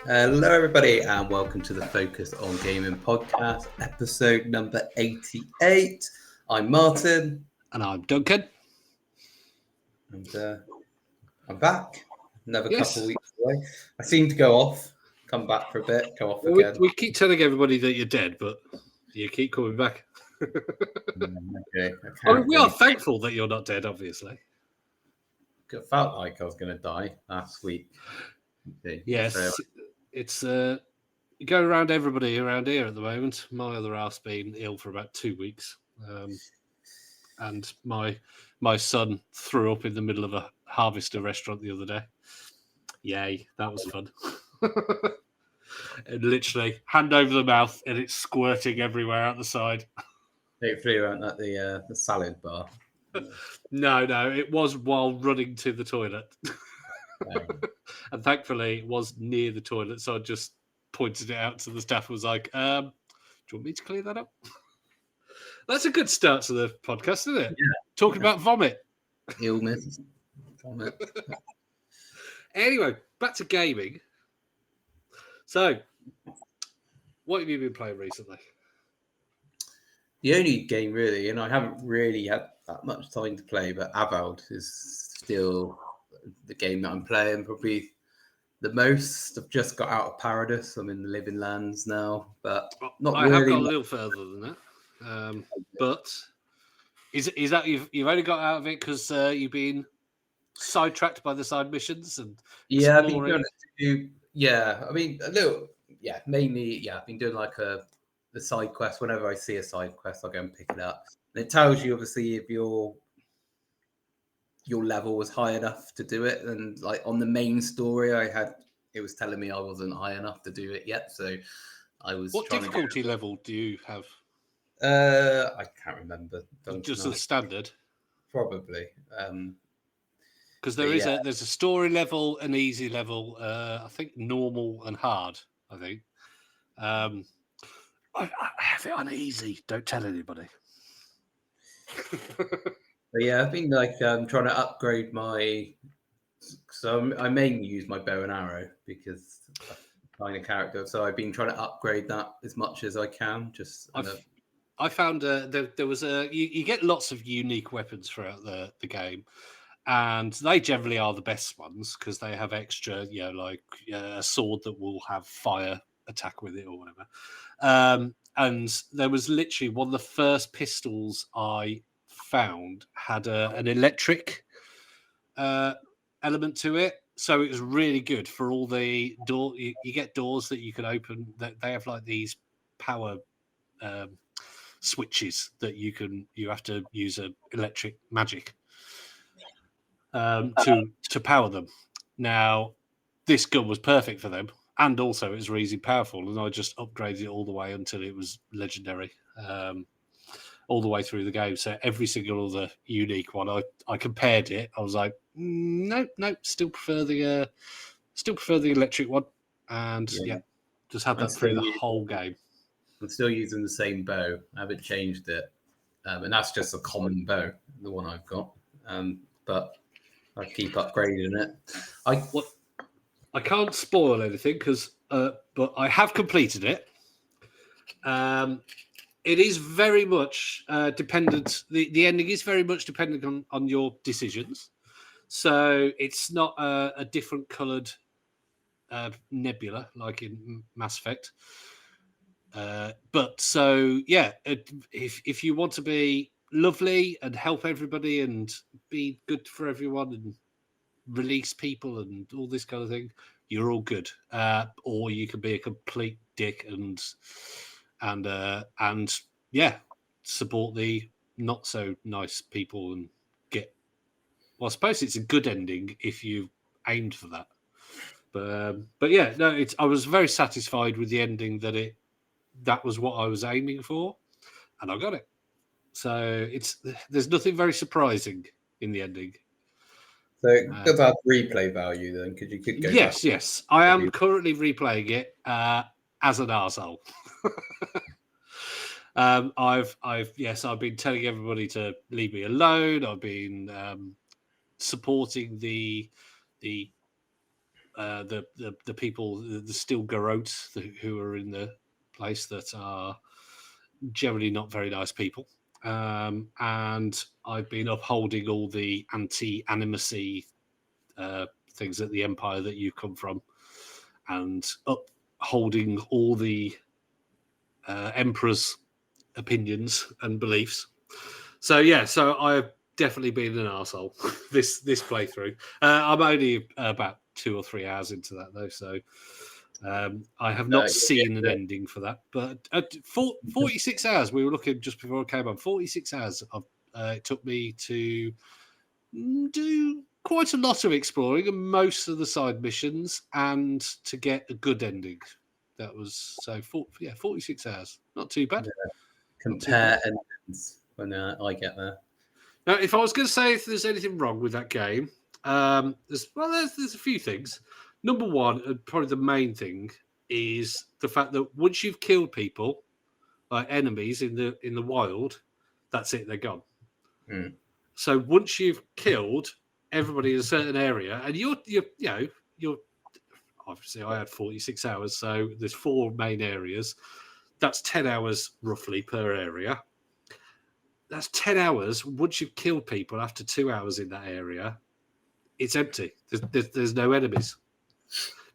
Hello, everybody, and welcome to the Focus on Gaming podcast, episode number 88. I'm Martin. And I'm Duncan. And I'm back. Another couple of weeks away. I seem to go off, come back for a bit, go off again. We keep telling everybody that you're dead, but you keep coming back. Okay. We are thankful that you're not dead, obviously. It felt like I was going to die last week. Okay. Yes, so it's going around everybody around here at the moment. My other half's been ill for about 2 weeks, and my son threw up in the middle of a Harvester restaurant the other day. Yay, that was fun. And literally hand over the mouth, and it's squirting everywhere out the side. Hopefully, you weren't at the salad bar. No, it was while running to the toilet. And thankfully, it was near the toilet, so I just pointed it out to the staff and was like, do you want me to clear that up? That's a good start to the podcast, isn't it? Yeah. Talking about vomit. Illness. Vomit. Anyway, back to gaming. So, what have you been playing recently? The only game really, and I haven't really had that much time to play, but Avowed is still the game that I'm playing probably the most. I've just got out of Paradise. I'm in the Living Lands now, but not I really. have got a little further than that. But is that you've only got out of it because you've been sidetracked by the side missions and yeah, I've been doing it. Yeah, I mean a little. Yeah, mainly. Yeah, I've been doing like the side quest. Whenever I see a side quest, I'll go and pick it up. And it tells you obviously if your level was high enough to do it. And like on the main story, it was telling me I wasn't high enough to do it yet. So I was. What difficulty level do you have? I can't remember. Just the standard, probably. Because there's a story level, an easy level. I think normal and hard. I think. I have it on easy. Don't tell anybody. But yeah, I've been trying to upgrade my. So I mainly use my bow and arrow because I'm kind of character. So I've been trying to upgrade that as much as I can. I found there was you get lots of unique weapons throughout the game, and they generally are the best ones because they have extra, like a sword that will have fire attack with it or whatever. And there was literally one of the first pistols I found had an electric element to it, so it was really good for all the door. You get doors that you can open. That they have like these power switches that you have to use a electric magic to power them. Now, this gun was perfect for them. And also, it was really powerful, and I just upgraded it all the way until it was legendary, all the way through the game. So every single other unique one, I compared it. I was like, no, still prefer the electric one, and just had that through the whole game. I'm still using the same bow. I haven't changed it, and that's just a common bow, the one I've got. But I keep upgrading it. I can't spoil anything but I have completed it. It is very much dependent. The ending is very much dependent on your decisions. So it's not a different coloured nebula like in Mass Effect. But so if you want to be lovely and help everybody and be good for everyone and release people and all this kind of thing, you're all good. Or you can be a complete dick and support the not so nice people and get. Well, I suppose it's a good ending if you aimed for that. But yeah, no, I was very satisfied with the ending that was what I was aiming for, and I got it. So there's nothing very surprising in the ending. So it does have replay value then, because you could go. Yes. I am currently replaying it as an arsehole. I've been telling everybody to leave me alone. I've been supporting the the people, the still garrotes who are in the place that are generally not very nice people. And I've been upholding all the anti-animacy things at the Empire that you come from, and upholding all the Emperor's opinions and beliefs. So yeah, so I've definitely been an arsehole this playthrough. I'm only about 2 or 3 hours into that though, so I have not seen an ending for that. But at 46 hours, we were looking just before I came on. 46 hours it took me to do quite a lot of exploring and most of the side missions, and to get a good ending. That was 46 hours. Not too bad. Yeah. Compare endings when I get there. Now, if I was going to say if there's anything wrong with that game, there's a few things. Number one, and probably the main thing, is the fact that once you've killed people, like enemies in the wild, that's it, they're gone. Mm. So once you've killed everybody in a certain area, and you're obviously I had 46 hours, so there's 4 main areas. That's 10 hours roughly per area. That's 10 hours. Once you've killed people after 2 hours in that area, it's empty. There's no enemies.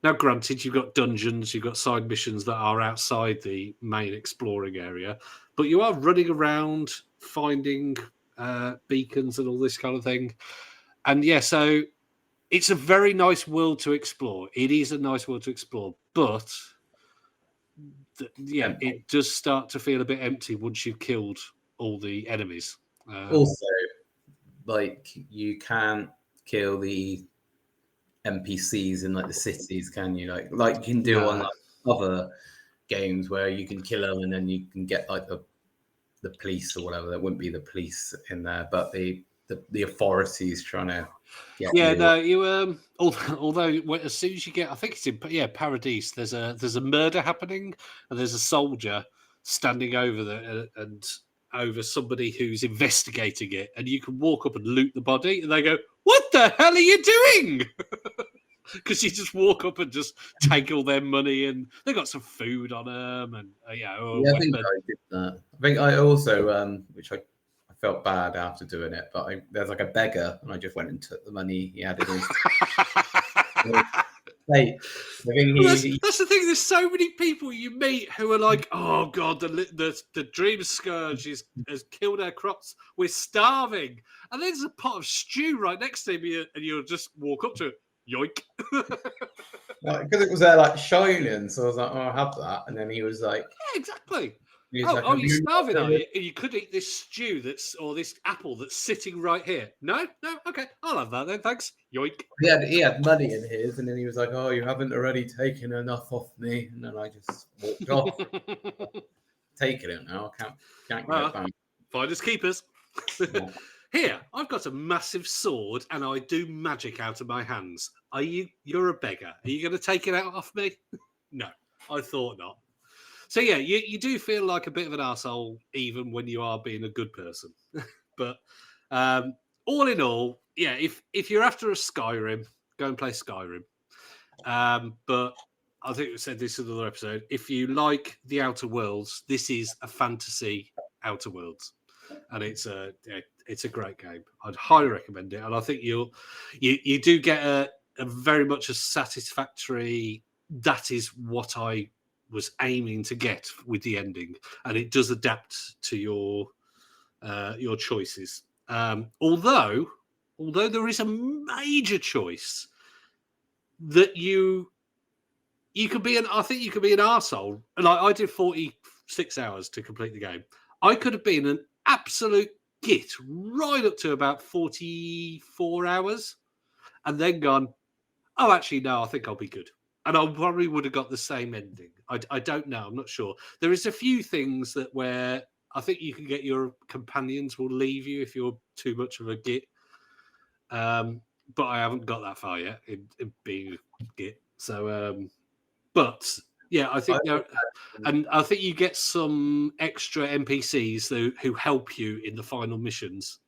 Now, granted, you've got dungeons, you've got side missions that are outside the main exploring area, but you are running around finding beacons and all this kind of thing. And yeah, so it's a very nice world to explore. It is a nice world to explore, but it does start to feel a bit empty once you've killed all the enemies. Also, like, you can't kill the NPCs in like the cities, can you? Like you can do on like other games where you can kill them and then you can get like the police or whatever. There wouldn't be the police in there, but the authorities trying to get you. Although as soon as you get, I think it's in Paradise. There's a murder happening, and there's a soldier standing over and over somebody who's investigating it, and you can walk up and loot the body, and they go, "What the hell are you doing?" Because you just walk up and just take all their money, and they got some food on them, and I think I did that. I think I also, which I felt bad after doing it, but there's like a beggar, and I just went and took the money he had in his. That's the thing. There's so many people you meet who are like, "Oh God, the dream scourge has killed our crops. We're starving." And there's a pot of stew right next to me, and you'll just walk up to it. Yoink! Because it was there like shining, so I was like, "Oh, I'll have that." And then he was like, "Yeah, exactly." Oh, you're starving, are you? You could eat this stew or this apple that's sitting right here. No, okay, I'll have that then. Thanks. Yoink. He had money in his, and then he was like, "Oh, you haven't already taken enough off me," and then I just walked off. Taking it now, I can't get it back. Finders keepers. Yeah. Here, I've got a massive sword, and I do magic out of my hands. You're a beggar. Are you going to take it out off me? No, I thought not. So yeah, you do feel like a bit of an arsehole even when you are being a good person. But all in all, yeah, if you're after a Skyrim, go and play Skyrim. But I think we said this in another episode. If you like the Outer Worlds, this is a fantasy Outer Worlds, and it's a great game. I'd highly recommend it, and I think you do get a very much a satisfactory. That is what I was aiming to get with the ending, and it does adapt to your choices. Although there is a major choice that you could be I think you could be an arsehole. Like I did 46 hours to complete the game. I could have been an absolute git right up to about 44 hours, and then gone, "Oh, actually, no, I think I'll be good." And I probably would have got the same ending. I don't know. I'm not sure. There is a few things where I think you can get your companions will leave you if you're too much of a git. But I haven't got that far yet in being a git. So, but yeah, I think and I think you get some extra NPCs who help you in the final missions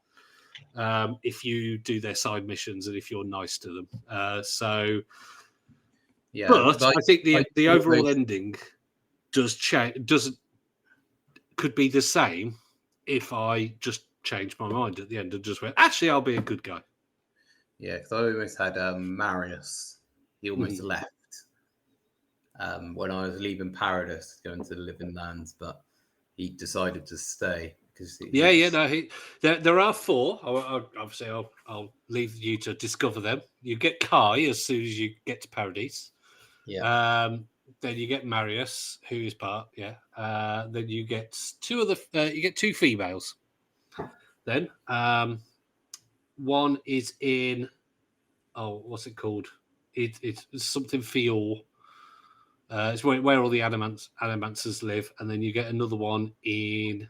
if you do their side missions and if you're nice to them. So Yeah, But 'cause I think the overall almost- ending does change. Could be the same if I just changed my mind at the end and just went, actually, I'll be a good guy. Yeah, because I almost had Marius. He almost left when I was leaving Paradise, going to the Living Lands, but he decided to stay because No, there are four. Obviously, I'll leave you to discover them. You get Kai as soon as you get to Paradise. yeah. Then you get Marius, who is part. Yeah. Then you get you get two females. Then one is in. Oh, what's it called? It's something for your. It's where all the animancers live, and then you get another one in.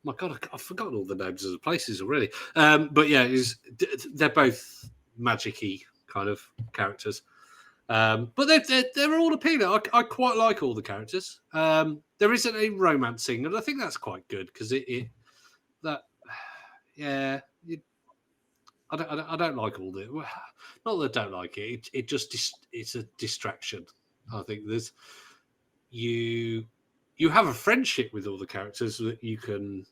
My God, I've forgotten all the names of the places already. But yeah, they're both magic-y kind of characters. But they're all appealing. I quite like all the characters. There isn't a romancing, and I think that's quite good because I don't like all the. Not that I don't like it. It just it's a distraction. I think you have a friendship with all the characters that you can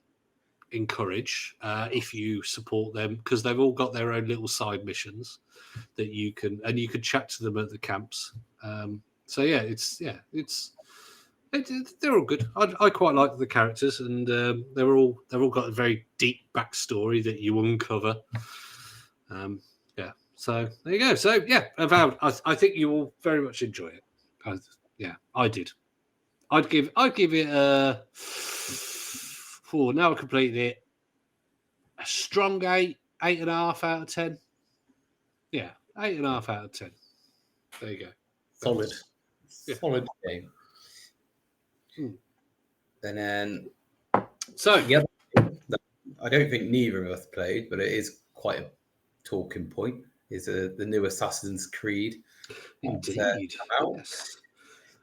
encourage if you support them because they've all got their own little side missions that you can chat to them at the camps. So yeah, they're all good. I quite like the characters, and they've all got a very deep backstory that you uncover. Yeah, so there you go. So yeah, Avowed. I think you will very much enjoy it. I did. I'd give it a. Now I completed it. A strong 8.5 out of 10. Yeah, 8.5 out of 10. There you go. Solid. Yeah. Solid game. And then So the other thing that I don't think neither of us played, but it is quite a talking point, is the new Assassin's Creed. indeed. Out. Yes.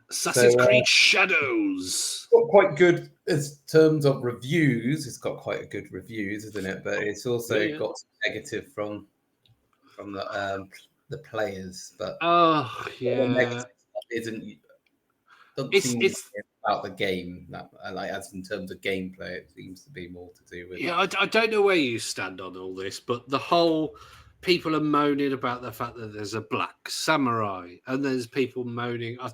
Assassin's So, Creed Shadows. got quite good in terms of reviews. It's got quite a good reviews, isn't it? But it's also got some negative from the players. But Oh yeah, the negative isn't doesn't seem to be about the game. That like as in terms of gameplay, it seems to be more to do with. yeah. I don't know where you stand on all this, but the whole people are moaning about the fact that there's a black samurai, and there's people moaning. I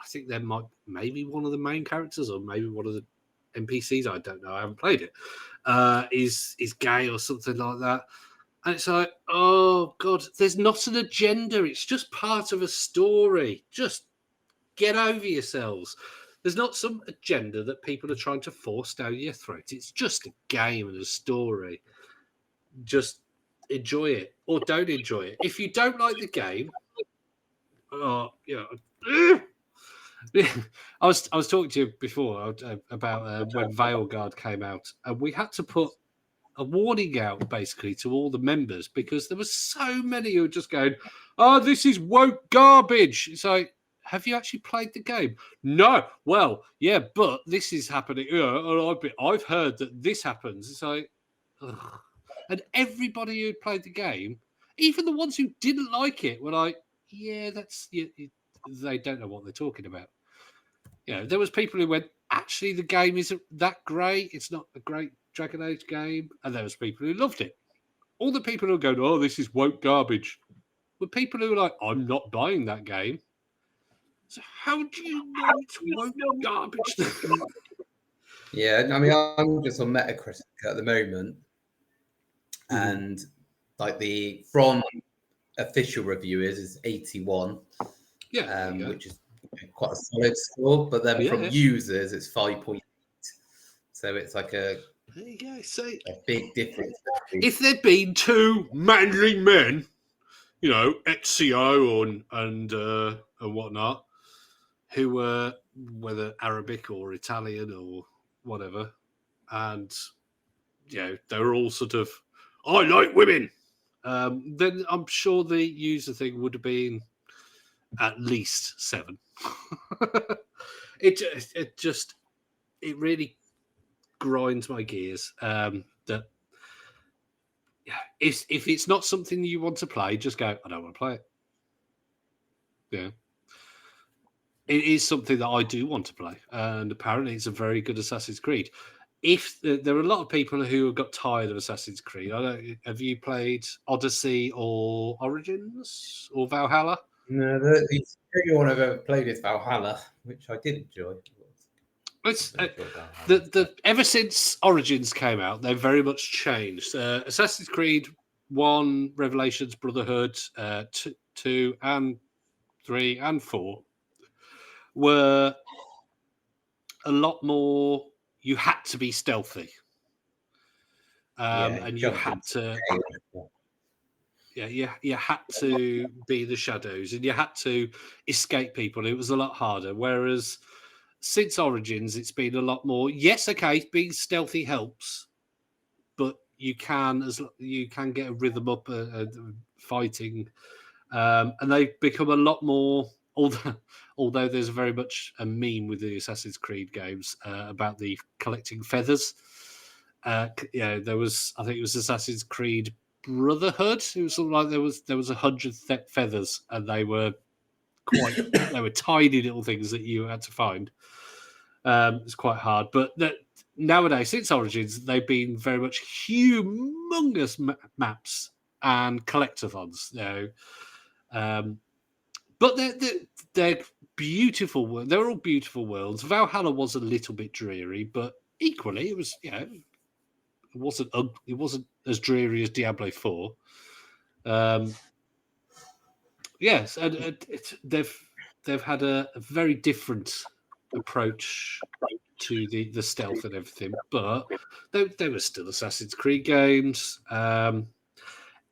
think there maybe one of the main characters, or maybe one of the NPCs. I don't know. I haven't played it. Is gay or something like that. And it's like, oh God, there's not an agenda. It's just part of a story. Just get over yourselves. There's not some agenda that people are trying to force down your throat. It's just a game and a story. Just enjoy it or don't enjoy it. If you don't like the game, I was talking to you before about when Veilguard came out, and we had to put a warning out basically to all the members because there were so many who were just going, "Oh, this is woke garbage." It's like, have you actually played the game? No. Well, yeah, but this is happening. I've heard that this happens. It's like, ugh. And everybody who played the game, even the ones who didn't like it, were like, "Yeah, they don't know what they're talking about." There was people who went, "Actually, the game isn't that great. It's not a great Dragon Age game," and there was people who loved it. All the people who go, "Oh, this is woke garbage," were people who were like, "I'm not buying that game." So how do you know it's woke garbage? Yeah, I mean, I'm just on Metacritic at the moment, and like the from official reviewers is 81, which is quite a solid score. But then from users, it's 5.8. So it's like a big difference. If there'd been two manly men, Ezio and whatnot, who were whether Arabic or Italian or whatever, and they were all sort of, "I like women," then I'm sure the user thing would have been at least 7. It really grinds my gears that if it's not something you want to play, just go, "I don't want to play it." Yeah. it is something that I do want to play, and apparently it's a very good Assassin's Creed. If there are a lot of people who have got tired of Assassin's Creed, have you played Odyssey or Origins or Valhalla? No, the only one I've ever played is Valhalla, which I did enjoy. It's Enjoy Valhalla. the ever since Origins came out, they've very much changed. Assassin's Creed 1, Revelations, Brotherhood, 2 and 3 and 4 were a lot more. You had to be stealthy, and you jumped had into to. the game. Yeah, you had to be the shadows, and you had to escape people. It was a lot harder. Whereas since Origins, it's been a lot more. Yes, okay, being stealthy helps, but you can get a rhythm up fighting, and they've become a lot more. Although there's very much a meme with the Assassin's Creed games about the collecting feathers. There was, I think it was Assassin's Creed Brotherhood. It was something like there was 100 feathers, and they were tiny little things that you had to find. It's quite hard, but nowadays, since Origins, they've been very much humongous maps and collectathons. But they're beautiful. They're all beautiful worlds. Valhalla was a little bit dreary, but equally, it was it wasn't as dreary as Diablo 4. Yes, and they've had a very different approach to the stealth and everything, but they were still Assassin's Creed games.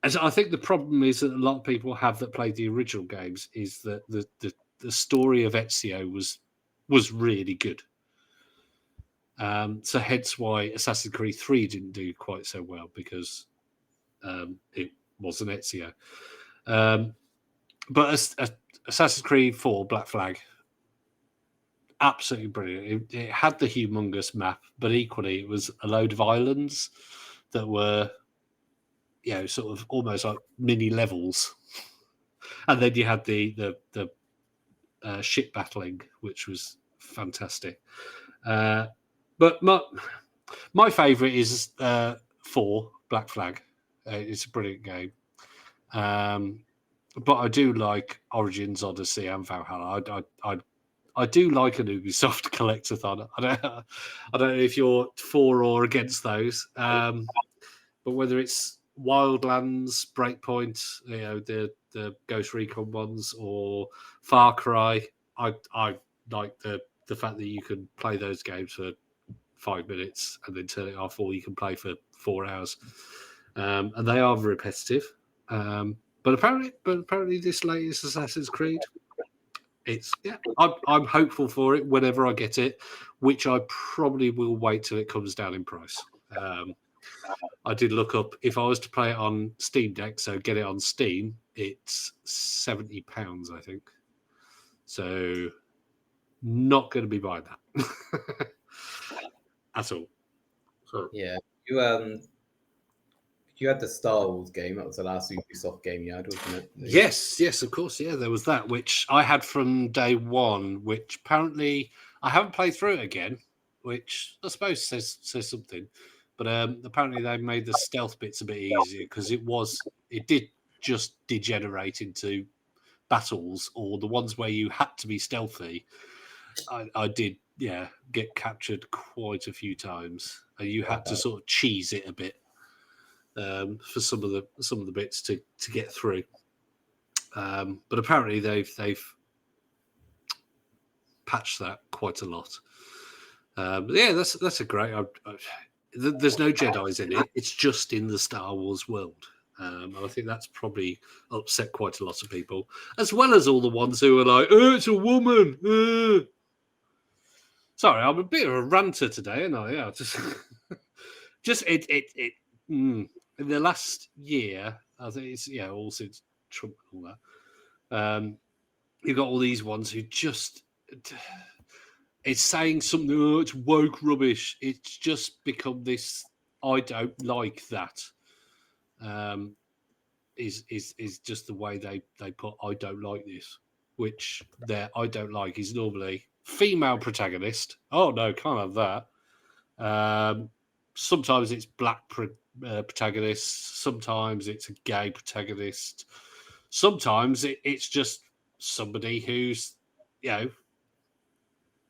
And I think the problem is that a lot of people have that played the original games is that the story of Ezio was really good. So hence why Assassin's Creed 3 didn't do quite so well, because it wasn't Ezio. But Assassin's Creed 4 Black Flag, absolutely brilliant. It had the humongous map, but equally it was a load of islands that were sort of almost like mini levels, and then you had the ship battling, which was fantastic. But my favourite is 4 Black Flag. It's a brilliant game. But I do like Origins, Odyssey, and Valhalla. I do like an Ubisoft collectathon. I don't know if you're for or against those, but whether it's Wildlands, Breakpoint, the Ghost Recon ones, or Far Cry, I like the fact that you can play those games for 5 minutes and then turn it off, or you can play for 4 hours, and they are repetitive. But apparently, this latest Assassin's Creed, I'm hopeful for it whenever I get it, which I probably will wait till it comes down in price. I did look up, if I was to play it on Steam Deck, so get it on Steam, it's £70, I think. So not going to be buying that at all. So, Yeah, you had the Star Wars game. That was the last Ubisoft game you had, wasn't it? Yes, of course. Yeah, there was that, which I had from day one, which apparently I haven't played through it again, which I suppose says something. But apparently they made the stealth bits a bit easier, because it did just degenerate into battles, or the ones where you had to be stealthy. I did, get captured quite a few times, and you had to sort of cheese it a bit for some of the bits to get through. But apparently they've patched that quite a lot. That's a great. There's no Jedi's in it. It's just in the Star Wars world. And I think that's probably upset quite a lot of people, as well as all the ones who are like, "Oh, it's a woman." Sorry, I'm a bit of a ranter today, aren't I? Yeah, just in the last year, I think it's all since Trump and all that. You've got all these ones who just, it's saying something, oh, it's woke rubbish. It's just become this, I don't like that. Is just the way they put, I don't like this. which I don't like, is normally female protagonist. Oh no, can't have that. Sometimes it's black protagonist. Sometimes it's a gay protagonist. Sometimes it's just somebody who's,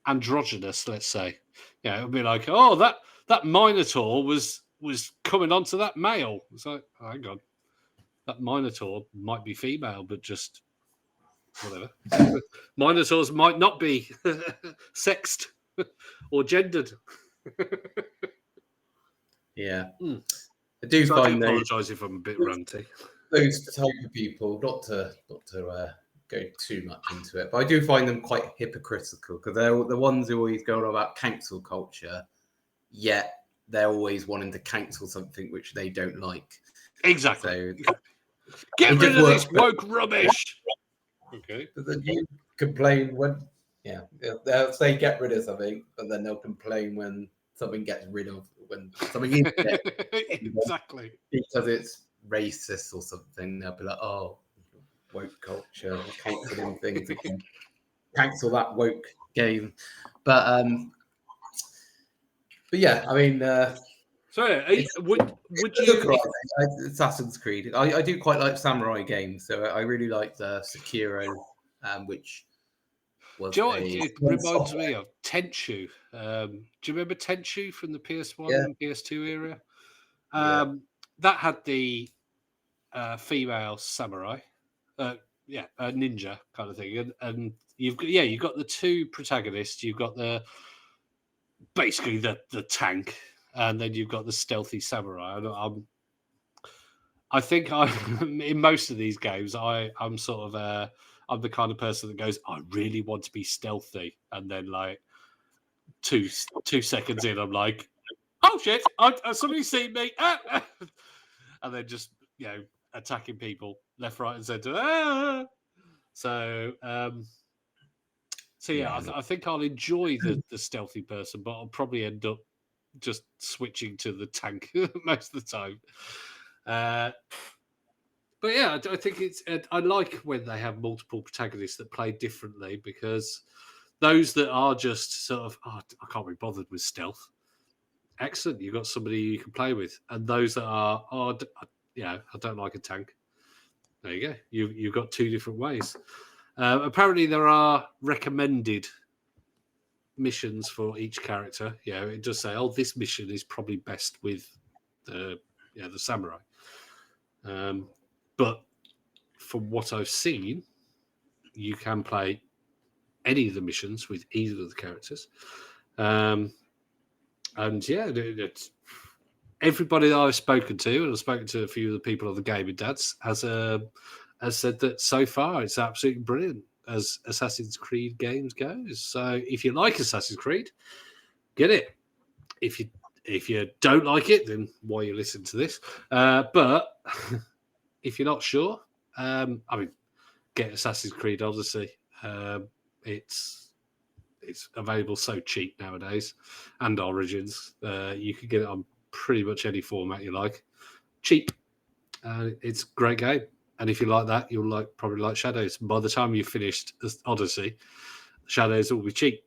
androgynous, let's say. It'll be like, oh, that Minotaur was coming onto that male. It's like, oh, hang on, that Minotaur might be female, but just whatever. Minotaurs might not be sexed or gendered. Yeah. Mm. I do So find I apologise if I'm a bit ranty. those type of people, not to go too much into it, but I do find them quite hypocritical because they're the ones who always go on about cancel culture, yet they're always wanting to cancel something which they don't like. Exactly. So get rid of this woke rubbish. Okay. But then you complain when, they'll say get rid of something, but then they'll complain when something gets rid of, when something is exactly because it's racist or something. They'll be like, oh, woke culture, cancelling things, cancel that woke game. But yeah, I mean, so would you? Assassin's Creed. I do quite like samurai games, so I really liked Sekiro, which was. Do you know what it reminds me of? Tenchu. Do you remember Tenchu from the PS1 and PS2 era? That had the female samurai, a ninja kind of thing, and you've got the two protagonists. You've got basically the tank, and then you've got the stealthy samurai. I think in most of these games, I'm sort of I'm the kind of person that goes, I really want to be stealthy, and then like two seconds in, I'm like, oh shit, somebody's seen me, and then just attacking people left, right, and centre. So I think I'll enjoy the stealthy person, but I'll probably end up just switching to the tank most of the time. But yeah, I think I like when they have multiple protagonists that play differently, because those that are just sort of, I can't be bothered with stealth. Excellent, you've got somebody you can play with. And those that are, I don't like a tank. There you go. You've got two different ways. Apparently, there are recommended missions for each character. It does say, oh, this mission is probably best with the samurai. But from what I've seen, you can play any of the missions with either of the characters. And it's everybody that I've spoken to, and I've spoken to a few of the people on the Gaming Dads, has said that so far it's absolutely brilliant as Assassin's Creed games goes. So if you like Assassin's Creed, get it. If you don't like it, then why you listen to this? But if you're not sure, get Assassin's Creed Odyssey. It's available so cheap nowadays, and Origins. You can get it on pretty much any format you like. Cheap. It's a great game. And if you like that, you'll probably like Shadows. By the time you've finished Odyssey, Shadows will be cheap.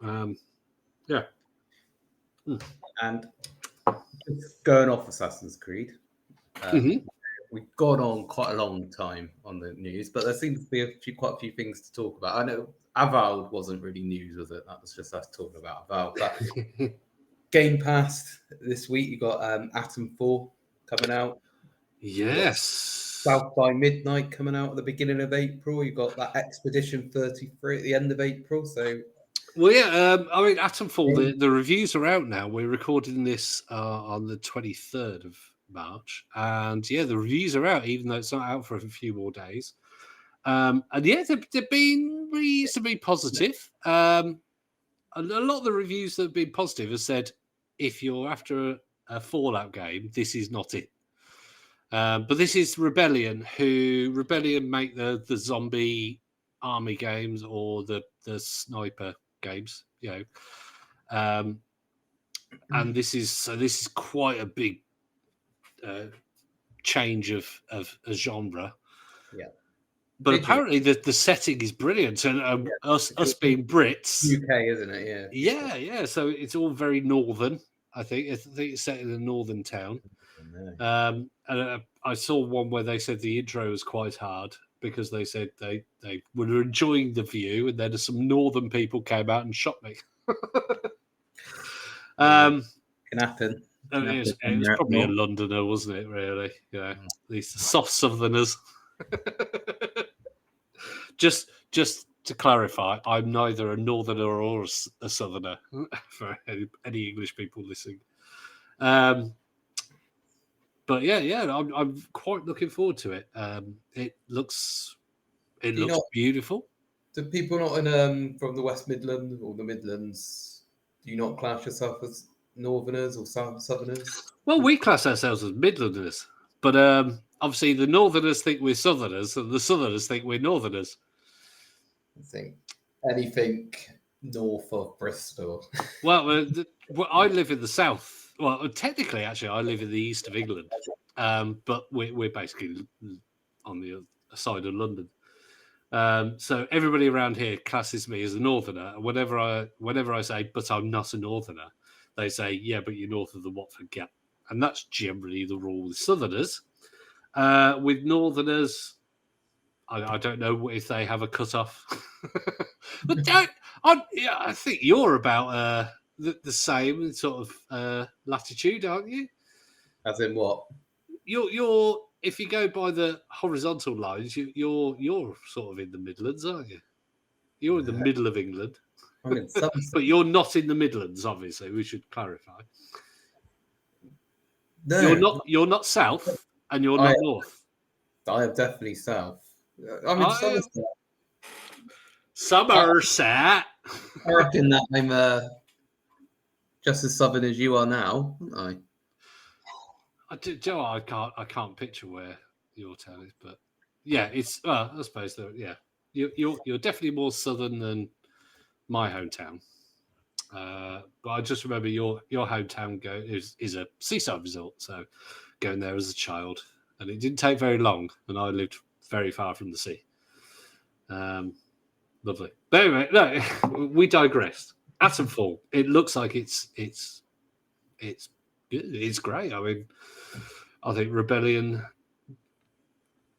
And just going off Assassin's Creed, we've gone on quite a long time on the news, but there seems to be quite a few things to talk about. I know Avowed wasn't really news, was it? That was just us talking about Avowed. But Game Pass this week, you got Atom 4 coming out. Yes. South by Midnight coming out at the beginning of April. You got that Expedition 33 at the end of April. So, well, yeah. Atomfall. The reviews are out now. We're recording this on the 23rd of March, and the reviews are out, even though it's not out for a few more days. And they've been reasonably positive. A lot of the reviews that have been positive have said, if you're after a Fallout game, this is not it. But this is Rebellion, who make the zombie army games or the sniper games, and this is quite a big change of a genre. But Did you? apparently the setting is brilliant, and us being Brits, UK, isn't it? Yeah. yeah. So it's all very northern. I think it's set in a northern town. And I saw one where they said the intro was quite hard because they said they were enjoying the view, and then some northern people came out and shot me. Can happen. It was probably a Londoner, wasn't it? Really, these soft Southerners. just to clarify, I'm neither a Northerner or a Southerner for any English people listening. But I'm quite looking forward to it. It looks beautiful. Do people not in from the West Midlands or the Midlands? Do you not class yourself as Northerners or Southerners? Well, we class ourselves as Midlanders, but obviously the Northerners think we're Southerners, and the Southerners think we're Northerners. I think anything north of Bristol. Well, I live in the south. Well, technically, actually, I live in the east of England, but we're basically on the other side of London. So everybody around here classes me as a Northerner. Whenever I say, but I'm not a Northerner, they say, yeah, but you're north of the Watford Gap. And that's generally the rule with Southerners. With Northerners, I don't know if they have a cut-off. But I think you're about the same sort of latitude, aren't you? As in what? You're if you go by the horizontal lines, you're sort of in the Midlands, aren't you? You're in the middle of England. I'm in some But you're not in the Midlands, obviously. We should clarify. No, you're not south, and you're not north. I am definitely south. I'm in Somerset. Somerset. I reckon that I'm just as southern as you are now, aren't Joe, I can't picture where your town is, but yeah, it's. I suppose that. Yeah, you're definitely more southern than my hometown. But I just remember your hometown is a seaside resort, so going there as a child, and it didn't take very long, and I lived very far from the sea. Lovely. But anyway, no, we digressed. Atomfall. It looks like it's good. It's great. I mean, I think Rebellion,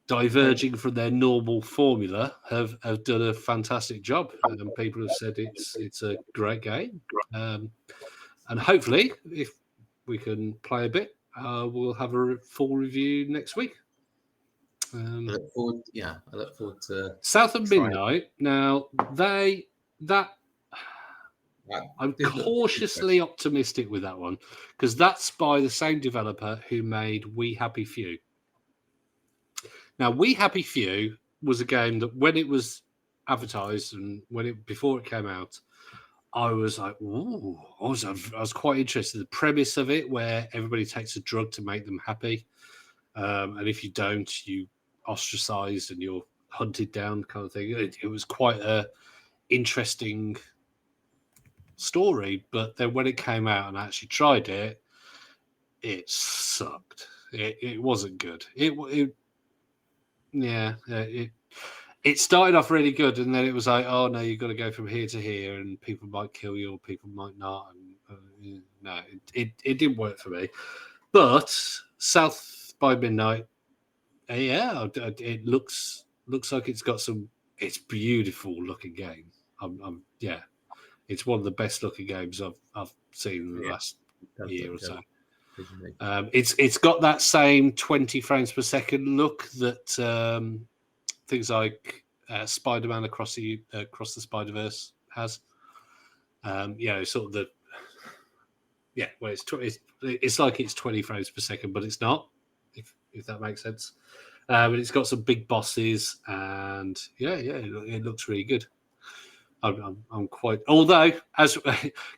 diverging from their normal formula, have done a fantastic job, and people have said it's a great game. And hopefully, if we can play a bit, we'll have a full review next week. I look forward to South of Midnight. Now I'm cautiously optimistic with that one because that's by the same developer who made We Happy Few. Now, We Happy Few was a game that when it was advertised and before it came out, I was like, ooh, I was quite interested in the premise of it, where everybody takes a drug to make them happy, and if you don't, you ostracized and you're hunted down, kind of thing. It was quite a interesting story, but then when it came out and I actually tried it, it sucked. It wasn't good. It started off really good, and then it was like, oh no, you've got to go from here to here, and people might kill you or people might not. And no, it didn't work for me. But South by Midnight, it looks like it's got some. It's beautiful looking game. It's one of the best looking games I've seen in the last year or so. It's got that same 20 frames per second look that things like Spider-Man Across the Spider-Verse has. Sort of well, it's like it's 20 frames per second, but it's not. If that makes sense. But it's got some big bosses, and it looks really good. I'm quite. Although, as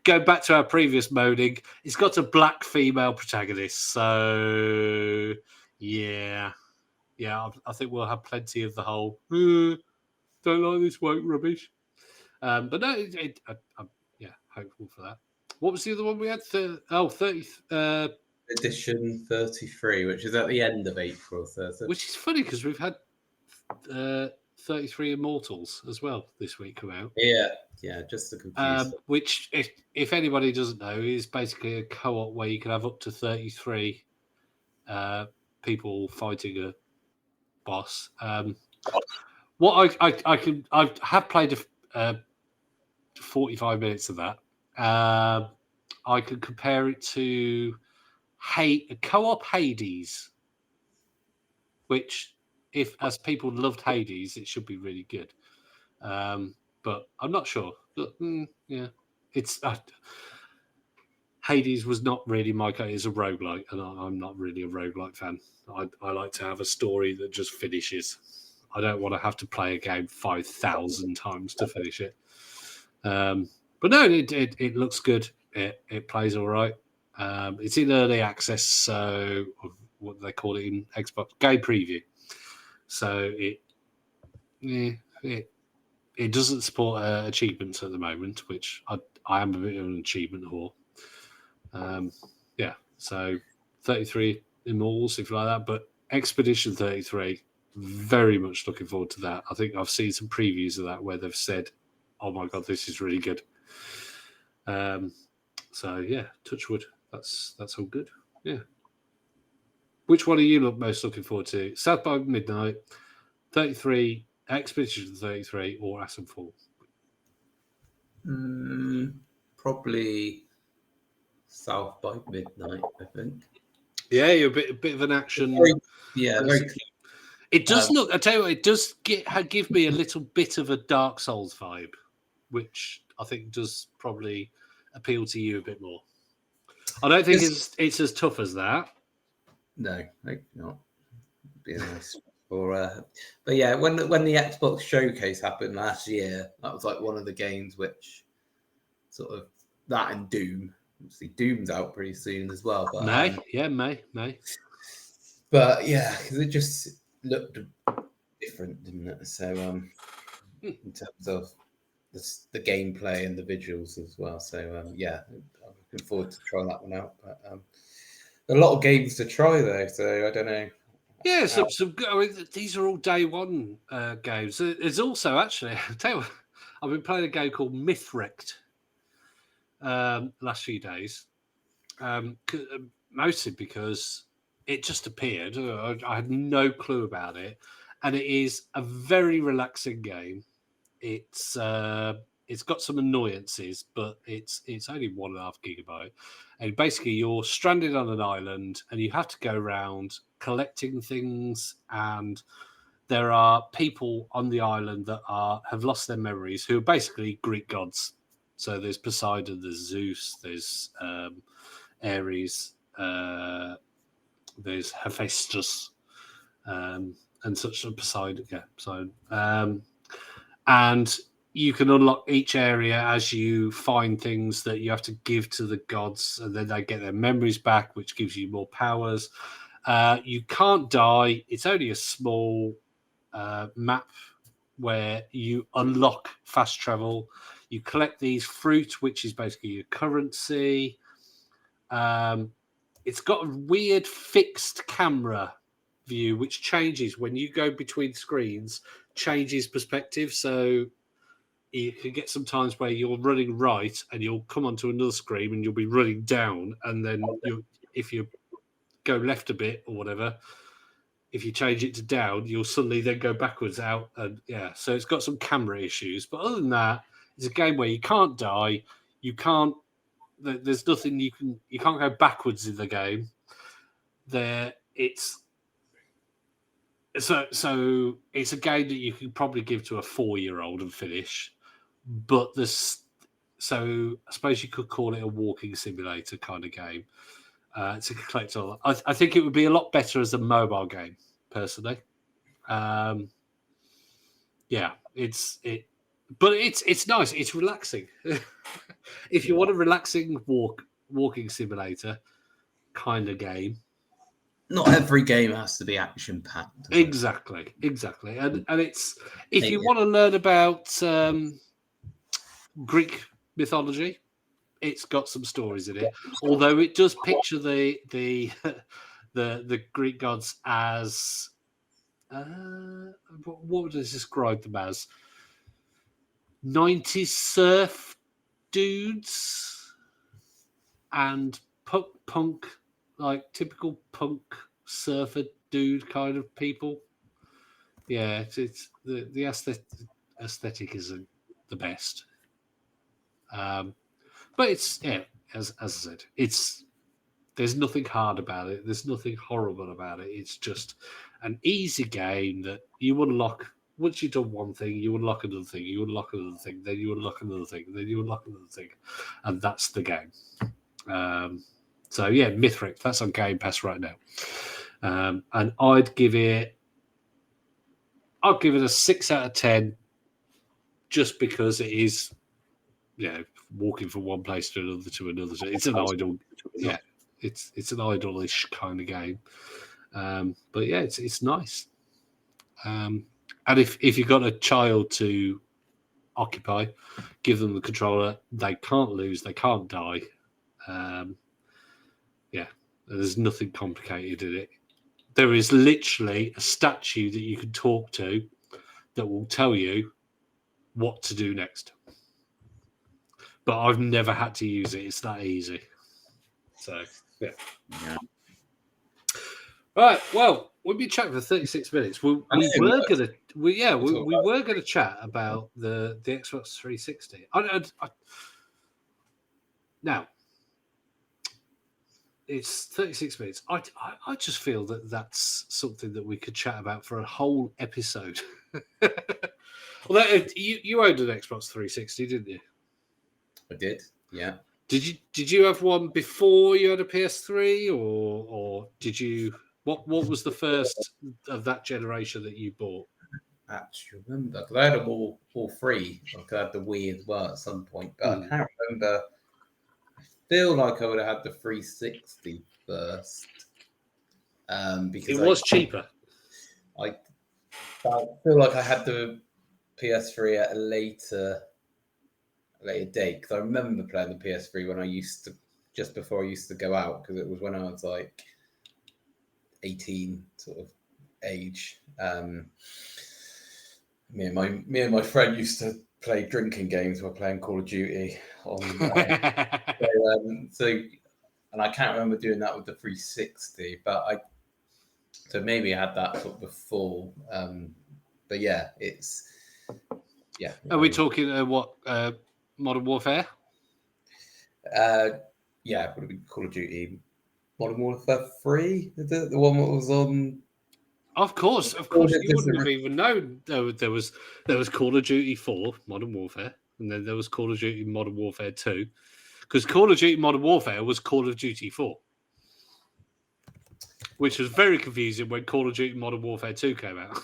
going back to our previous moaning, it's got a black female protagonist, so I think we'll have plenty of the whole don't like this woke rubbish. But no, I'm hopeful for that. What was the other one we had? 30. Edition 33, which is at the end of April. Which is funny because we've had 33 Immortals as well this week come out. Yeah, just to confuse. Which, if anybody doesn't know, is basically a co-op where you can have up to 33 people fighting a boss. What I have played 45 minutes of that. I could compare it to co-op Hades, which, if as people loved Hades, it should be really good. But I'm not sure. Yeah, it's Hades was not really my kind. It's a roguelike, and I'm not really a roguelike fan. I like to have a story that just finishes. I don't want to have to play a game 5,000 times to finish it. But no, it looks good. It plays all right. It's in early access, so what do they call it in Xbox Game Preview. So it doesn't support achievements at the moment, which I am a bit of an achievement whore. Yeah, so 33 Immortals, if you like that, but Expedition 33, very much looking forward to that. I think I've seen some previews of that where they've said, oh my God, this is really good. So yeah, touch wood. That's all good. Yeah. Which one are you most looking forward to? South by Midnight, 33, Expedition 33, or Aspenfall? Probably South by Midnight, I think. Yeah, you're a bit of an action. Very. It does look. I tell you what, it does give me a little bit of a Dark Souls vibe, which I think does probably appeal to you a bit more. I don't think it's as tough as that. No, not. Be nice. But yeah, when the Xbox showcase happened last year, that was like one of the games which sort of that and Doom. Obviously, Doom's out pretty soon as well. But May. But yeah, because it just looked different, didn't it? So in terms of the gameplay and the visuals as well. So yeah, I'm looking forward to trying that one out. But a lot of games to try though, so I don't know. Yeah, I mean, these are all day one games. There's also actually, I'll tell you what, I've been playing a game called Mythwrecked last few days, mostly because it just appeared. I had no clue about it, and it is a very relaxing game. It's got some annoyances, but it's only 1.5 gigabyte, and basically you're stranded on an island, and you have to go around collecting things, and there are people on the island that have lost their memories, who are basically Greek gods. So there's Poseidon, there's Zeus, there's Ares, there's Hephaestus, and such. Poseidon, yeah, Poseidon. And you can unlock each area as you find things that you have to give to the gods, and then they get their memories back, which gives you more powers. You can't die. It's only a small map where you unlock fast travel. You collect these fruit, which is basically your currency. It's got a weird fixed camera view, which changes when you go between screens, changes perspective. So you can get some times where you're running right and you'll come onto another screen and you'll be running down, and then if you go left a bit or whatever, if you change it to down, you'll suddenly then go backwards out. And yeah, so it's got some camera issues, but other than that, it's a game where you can't die, there's nothing you can't go backwards in the game. So it's a game that you can probably give to a 4-year-old and finish, but so I suppose you could call it a walking simulator kind of game. It's a collectible. I think it would be a lot better as a mobile game, personally. Yeah, but it's nice. It's relaxing. If you want a relaxing walking simulator kind of game. Not every game has to be action packed. Exactly, and it's if you want to learn about Greek mythology, it's got some stories in it. Although it does picture the Greek gods as what would I describe them as? 90s surf dudes and punk, like typical punk surfer dude kind of people. Yeah, it's the aesthetic isn't the best. But it's, yeah, as I said, there's nothing hard about it. There's nothing horrible about it. It's just an easy game that you unlock. Once you've done one thing, you unlock another thing, you unlock another thing, then you unlock another thing, then you unlock another thing. And that's the game. So, yeah, Mythrix, that's on Game Pass right now. And I'd give it a 6 out of 10 just because it is, walking from one place to another to another. It's an idle, it's an idle-ish kind of game. But yeah, it's nice. And if you've got a child to occupy, give them the controller. They can't lose, they can't die. There's nothing complicated in it. There is literally a statue that you can talk to that will tell you what to do next. But I've never had to use it. It's that easy. So, yeah. Right. Well, we've been chatting for 36 minutes. We were gonna chat about the Xbox 360. Now, it's 36 minutes. I just feel that that's something that we could chat about for a whole episode. Well, you owned an Xbox 360, didn't you? I did. Yeah. Did you have one before you had a PS3, or did you? What was the first of that generation that you bought? I actually remember because I had them all three. Like I had the Wii as well at some point, but I can't remember. I feel like I would have had the 360 first because it was cheaper. I feel like I had the PS3 at a later date because I remember playing the PS3 when just before I used to go out, because it was when I was like 18 sort of age. Me and my friend used to play drinking games while playing Call of Duty on and I can't remember doing that with the 360, but so maybe I had that sort of before. But yeah, Are we talking what Modern Warfare? Yeah, it would have been Call of Duty Modern Warfare 3, the one that was on. Of course, you wouldn't have even known there was Call of Duty 4 Modern Warfare, and then there was Call of Duty Modern Warfare 2, because Call of Duty Modern Warfare was Call of Duty 4, which was very confusing when Call of Duty Modern Warfare 2 came out.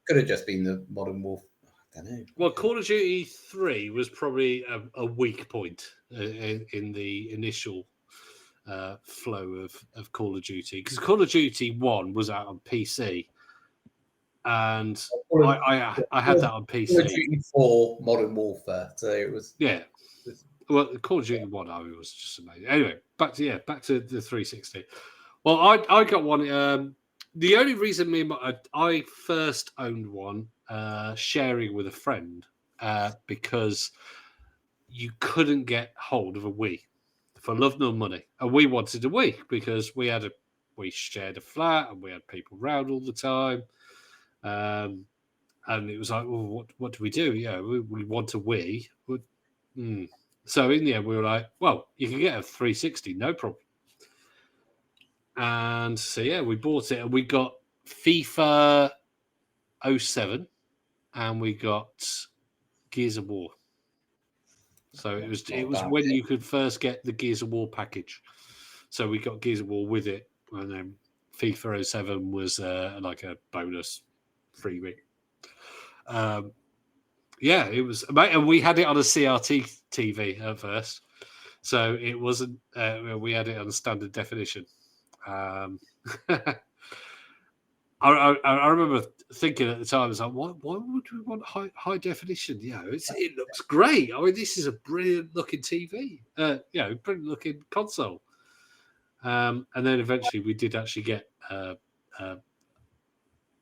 Could have just been the Modern Warfare. I don't know. Well, Call of Duty 3 was probably a weak point in the initial flow of Call of Duty, because Call of Duty 1 was out on PC, and I had that on PC. Call of Duty 4 Modern Warfare, so it was Well, Call of Duty 1 was just amazing. Anyway, back to the 360. Well, I got one. The only reason I first owned one, sharing with a friend, because you couldn't get hold of a Wii for love nor money, and we wanted a Wii because we shared a flat and we had people around all the time, and it was like, well, what do we do? Yeah, we want a Wii. So in the end, we were like, well, you can get a 360, no problem. And so, yeah, we bought it, and we got FIFA 07 and we got Gears of War. So it was when you could first get the Gears of War package. So we got Gears of War with it, and then FIFA 07 was like a bonus freebie. Yeah, it was, and we had it on a CRT TV at first, so it wasn't. We had it on a standard definition. I remember thinking at the time, I was like, why would we want high definition? It looks great. I mean, this is a brilliant looking TV. Brilliant looking console. And then eventually we did actually get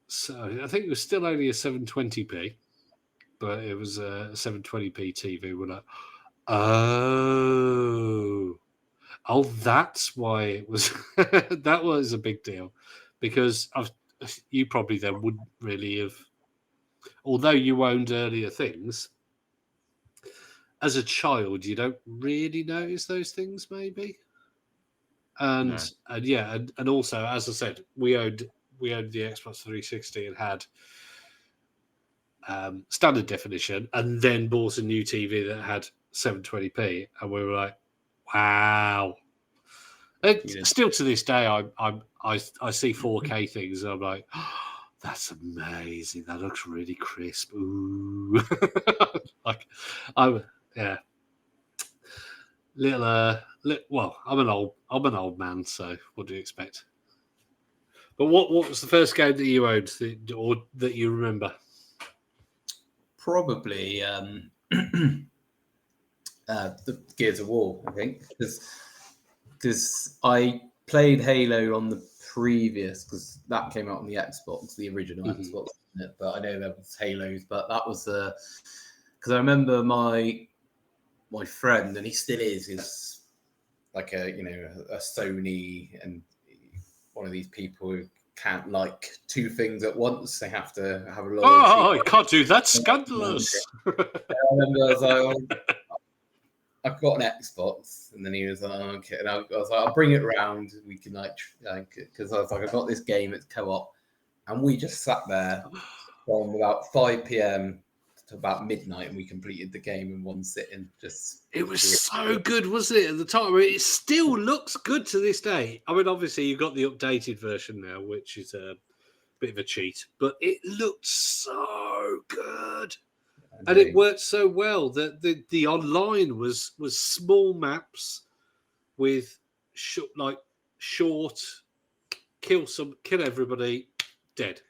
So I think it was still only a 720p, but it was a 720p TV. We're like, oh, that's why it was. That was a big deal, because you probably then wouldn't really have, although you owned earlier things. As a child, you don't really notice those things, maybe. And No. and yeah, and also, as I said, we owned the Xbox 360 and had standard definition, and then bought a new TV that had 720p, and we were like, wow. Still to this day, I see 4K things, and I'm like, oh, that's amazing. That looks really crisp. Ooh, like yeah. Well, I'm an old man, so what do you expect? But what was the first game that you owned or that you remember? Probably the Gears of War, I think, because I played Halo on the previous, because that came out on the Xbox, the original Xbox, but I know there was Halos, but that was because I remember my friend, and he still is like a Sony, and one of these people who can't like two things at once. They have to have a loyalty. Oh, I can't do that. Scandalous. I remember I was like, I've got an Xbox, and then he was like, oh, okay, and I was like, I'll bring it round. We can because I was like, I've got this game. It's co-op, and we just sat there from about 5 p.m. to about midnight, and we completed the game in one sitting. It was so good, wasn't it, at the time? It still looks good to this day. I mean, obviously, you've got the updated version now, which is a bit of a cheat, but it looked so good. And it worked so well that the online was small maps with short, kill everybody, dead.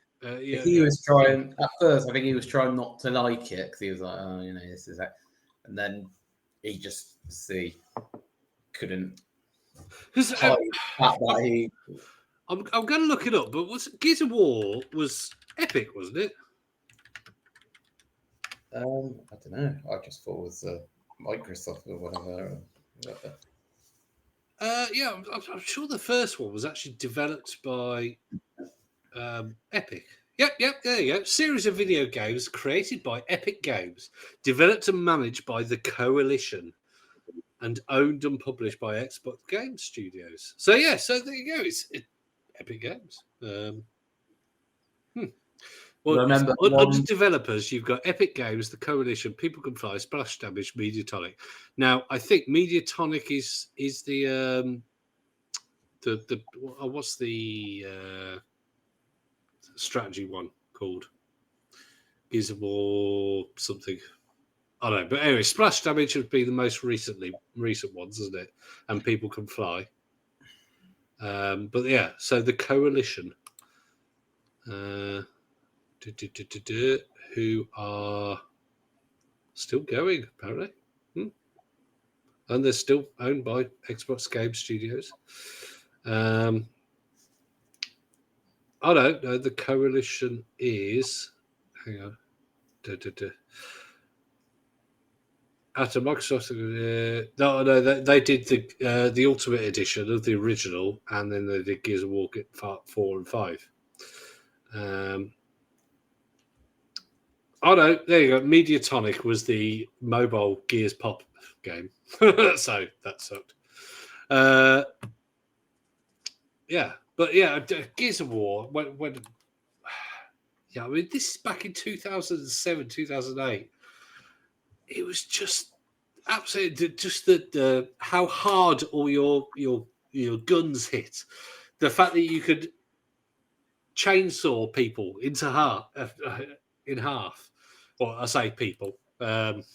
He was trying at first. I think he was trying not to like it because he was like, "Oh, this is that," and then he just couldn't. Because I'm going to look it up, but Gears of War was epic, wasn't it? I don't know. I just thought it was Microsoft or whatever. Yeah, I'm sure the first one was actually developed by Epic. Yep, there you go. Series of video games created by Epic Games, developed and managed by the Coalition, and owned and published by Xbox Game Studios. So there you go. It's Epic Games. Well, under developers, you've got Epic Games, the Coalition, People Can Fly, Splash Damage, Mediatonic. Now, I think Mediatonic is the what's the strategy one called? Gears of War something. I don't know, but anyway, Splash Damage would be the most recent ones, isn't it? And People Can Fly. But yeah, so the Coalition, who are still going apparently, and they're still owned by Xbox Game Studios. I don't know. The Coalition is. Hang on. After Microsoft, no, they did the Ultimate Edition of the original, and then they did Gears of War 4 and 5. Oh no, there you go. Mediatonic was the mobile Gears Pop game, so that sucked. Yeah, but yeah, Gears of War. When I mean, this is back in 2007, 2008. It was just absolutely just the how hard all your guns hit. The fact that you could chainsaw people into half in half. Well, I say people. And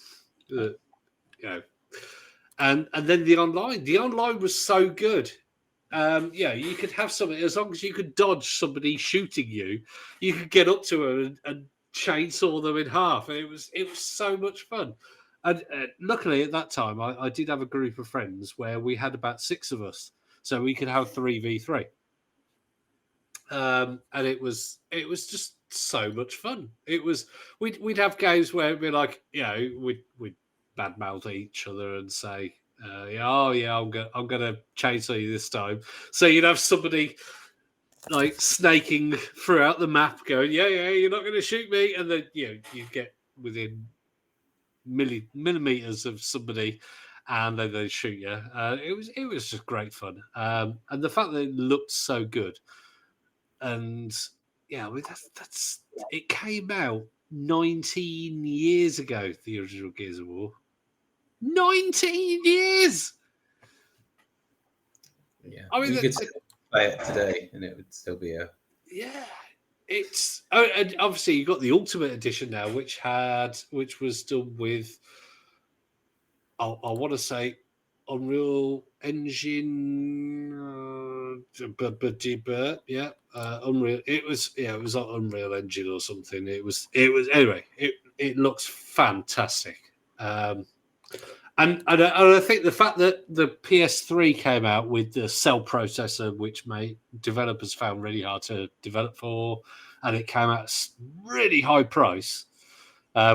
then the online was so good. You could have something as long as you could dodge somebody shooting you. You could get up to them and chainsaw them in half. And it was so much fun. And luckily at that time, I did have a group of friends where we had about 6 of us, so we could have 3v3. and it was just so much fun. It was we'd have games where it'd be like, we'd badmouth each other and say, oh yeah, I'm gonna chainsaw you this time. So you'd have somebody like snaking throughout the map, going, yeah, you're not going to shoot me, and then you get within millimeters of somebody, and then they shoot you. It was just great fun, and the fact that it looked so good, and that's it came out 19 years ago. The original Gears of War, 19 years. Yeah, I mean, you could play it today, and it would still be a It's and obviously you got the Ultimate Edition now, which was done with I want to say Unreal Engine, Unreal. It was like Unreal Engine or something. It was anyway. It looks fantastic. And I think the fact that the PS3 came out with the cell processor, which developers found really hard to develop for, and it came at a really high price,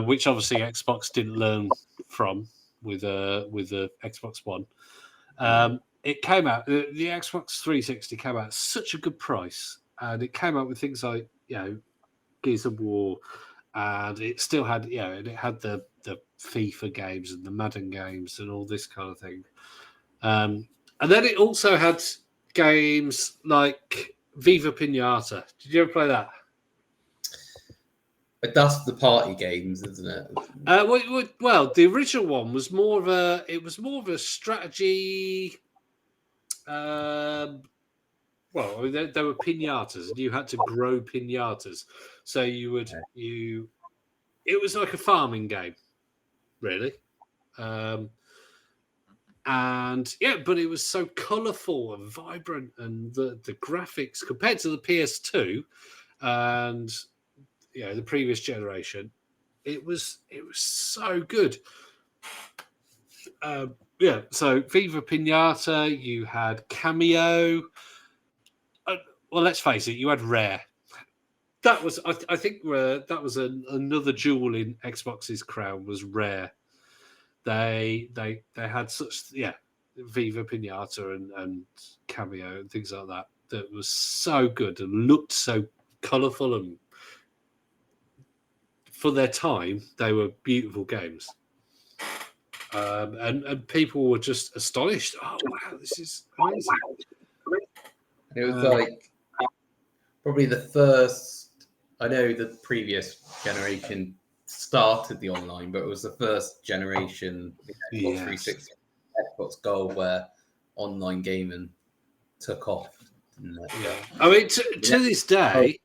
which obviously Xbox didn't learn from with the Xbox One. It came out, the Xbox 360 came out at such a good price, and it came out with things like Gears of War, and it still had and it had the FIFA games and the Madden games and all this kind of thing. And then it also had games like Viva Pinata. Did you ever play that? But that's the party games, isn't it? Well, the original one was more of a strategy. There were pinatas, and you had to grow pinatas. So it was like a farming game, really. But it was so colourful and vibrant, and the graphics compared to the PS2 and the previous generation, it was so good. So Viva Pinata, you had Cameo. Well, let's face it, you had Rare. That was, I think, that was another jewel in Xbox's crown was Rare. They had such Viva Pinata and Cameo and things like that that was so good and looked so colourful, and for their time they were beautiful games. And people were just astonished. Oh wow, this is amazing! It was like probably the first. I know the previous generation started the online, but it was the first generation Xbox 360, Xbox Gold, where online gaming took off. I mean, to this day,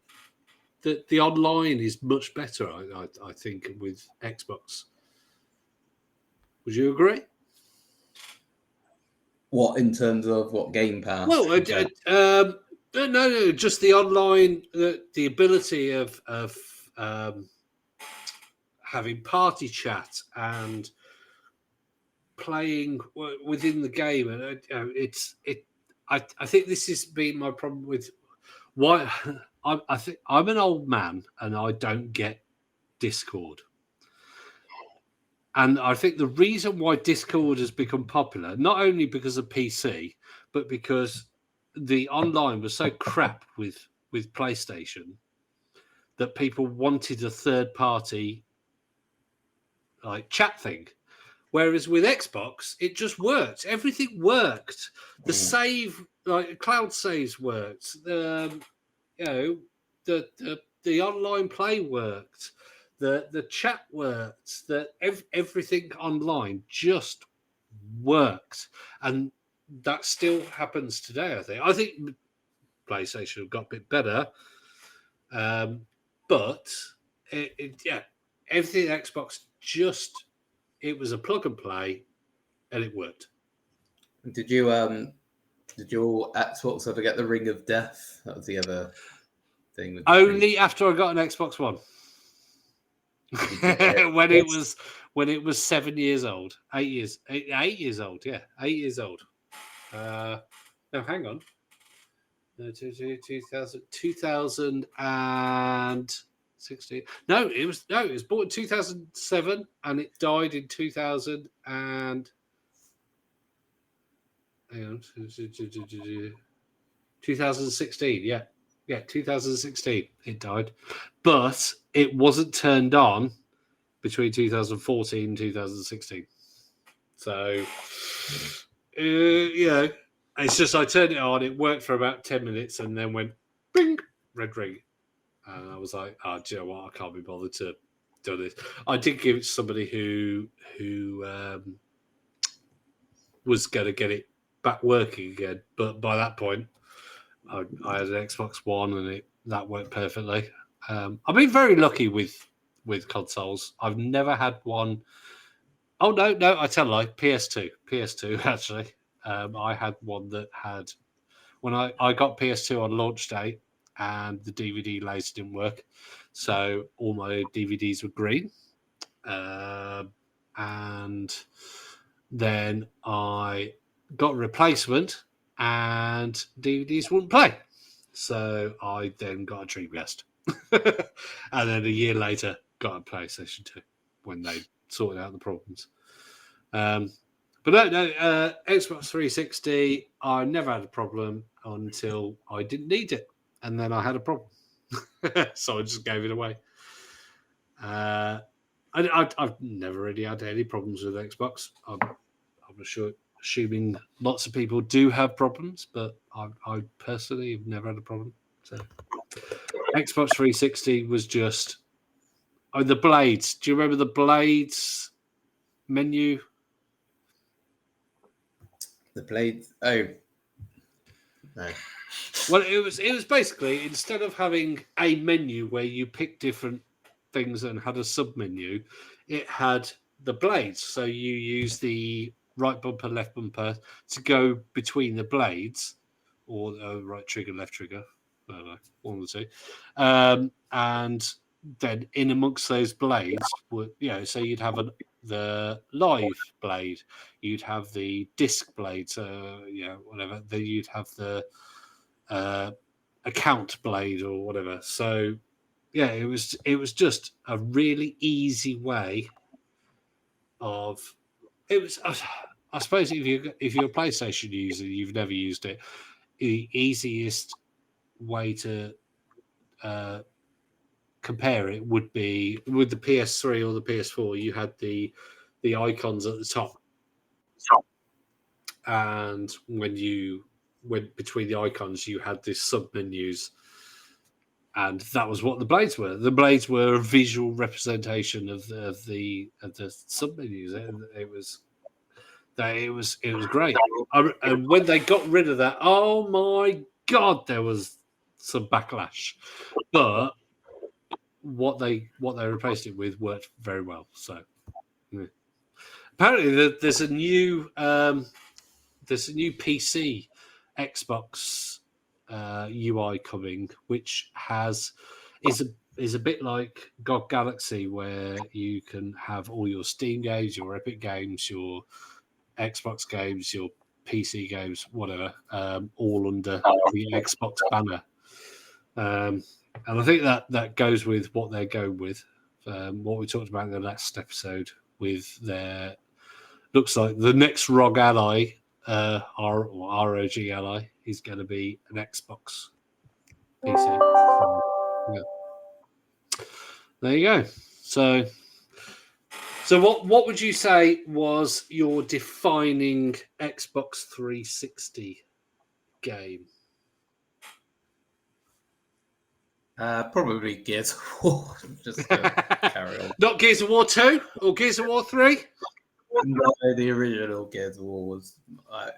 the online is much better. I think with Xbox. Would you agree? What in terms of what Game Pass? Well, no, just the online, the ability of having party chat and playing within the game, and I think this has been my problem with why I think I'm an old man and I don't get Discord. And I think the reason why Discord has become popular, not only because of PC, but because the online was so crap with PlayStation that people wanted a third party like chat thing. Whereas with Xbox, it just worked. Everything worked. The save, like cloud saves, worked. The online play worked. The chat worked. Everything online just worked, and that still happens today. I think PlayStation have got a bit better, but everything Xbox it was a plug and play, and it worked. Did your Xbox ever get the Ring of Death? That was the other thing. Only after I got an Xbox One. when it was 7 years old, 8 years old. Yeah, 8 years old. No, hang on. 2016. No, it was bought in 2007 and it died in 2000 and hang on, 2016. Yeah, 2016 it died, but it wasn't turned on between 2014 and 2016. So, it's just I turned it on, it worked for about 10 minutes, and then went bing, red ring. And I was like, oh, do you know what? I can't be bothered to do this. I did give it to somebody who was going to get it back working again, but by that point, I had an Xbox One, and that worked perfectly. I've been very lucky with consoles. I've never had one. Oh no, I tell a lie. PS2 actually. I had one that had when I got PS2 on launch day, and the DVD laser didn't work, so all my DVDs were green, and then I got a replacement, and DVDs wouldn't play, so I then got a Dreamcast, and then a year later got a PlayStation 2 when they sorted out the problems. But no, Xbox 360, I never had a problem until I didn't need it, and then I had a problem. So I just gave it away. I've never really had any problems with Xbox. I'm assuming lots of people do have problems, but I personally have never had a problem. So Xbox 360 was just the blades. Do you remember the blades menu? The blades. Oh, no. Well, it was basically, instead of having a menu where you pick different things and had a sub menu, it had the blades. So you use the right bumper, left bumper to go between the blades, or right trigger, left trigger. I don't know, one of the two. And then in amongst those blades, so you'd have the live blade, you'd have the disc blades, whatever. Then you'd have the account blade or whatever. So yeah, it was just a really easy way of it was. I suppose if you're a PlayStation user, you've never used it. The easiest way to compare it would be with the PS3 or the PS4. You had the icons at the top, and when you went between the icons, you had these sub menus, and that was what the blades were. The blades were a visual representation of the sub menus. It was great. And when they got rid of that, oh my god, there was some backlash. But what they replaced it with worked very well. So yeah. Apparently, there's a new PC Xbox UI coming, which is a bit like GOG Galaxy, where you can have all your Steam games, your Epic games, your Xbox games, your PC games, whatever, all under the Xbox banner. And I think that goes with what they're going with. What we talked about in the last episode with their looks like the next ROG ally, ROG ally, is going to be an Xbox PC. Yeah. There you go. So what would you say was your defining Xbox 360 game? Probably Gears of War. Just carry on. Not Gears of War 2 or Gears of War 3? No, the original Gears of War was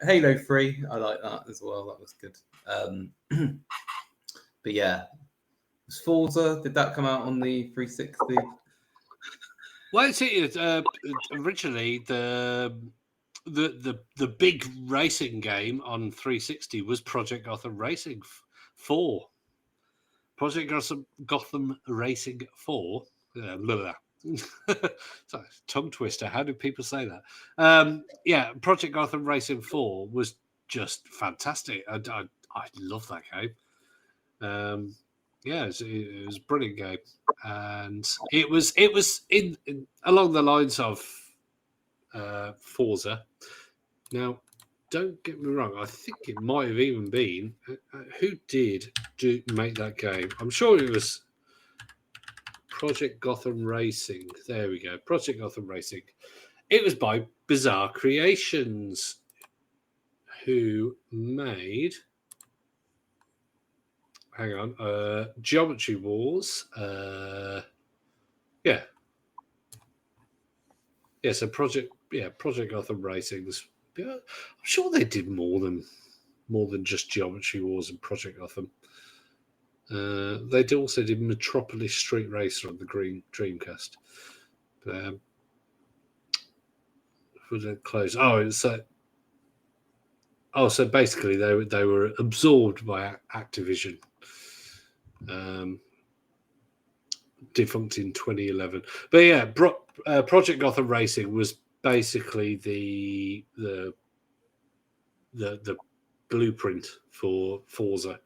Halo 3. I like that as well. That was good. But yeah, was Forza, did that come out on the 360? Well, it's originally the big racing game on 360 was Project Gotham Racing 4. Project Gotham Racing 4. Sorry, tongue twister. How do people say that? Project Gotham Racing 4 was just fantastic. I I love that game. Yeah, it was a brilliant game, and it was in along the lines of Forza. Now, don't get me wrong. I think it might have even been who did make that game. I'm sure it was Project Gotham Racing. There we go. Project Gotham Racing. It was by Bizarre Creations, who made. Hang on. Geometry Wars. Yeah. Yeah, so Project Gotham Racing's. Yeah, I'm sure they did more than just Geometry Wars and Project Gotham. They also did Metropolis Street Racer on the Dreamcast. Was it close? So basically they were absorbed by Activision, defunct in 2011. But yeah, Project Gotham Racing was basically the blueprint for Forza.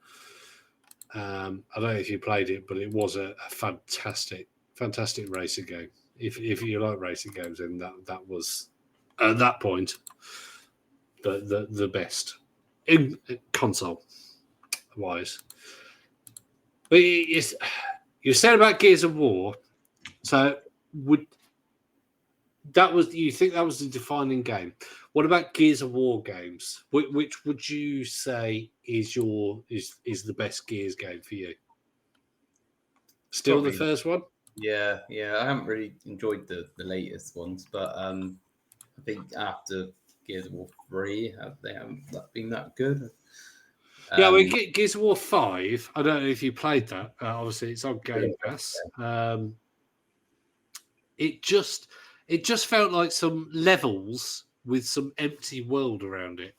I don't know if you played it, but it was a fantastic racing game. If you like racing games, then that was at that point the best in console wise. But you said about Gears of War, so you think that was the defining game? What about Gears of War games? Which would you say is the best Gears game for you? Still probably the first one? Yeah. I haven't really enjoyed the latest ones, but I think after Gears of War 3, they haven't been that good. Yeah, Gears of War 5, I don't know if you played that. Obviously, it's on Game Pass. It just felt like some levels with some empty world around it.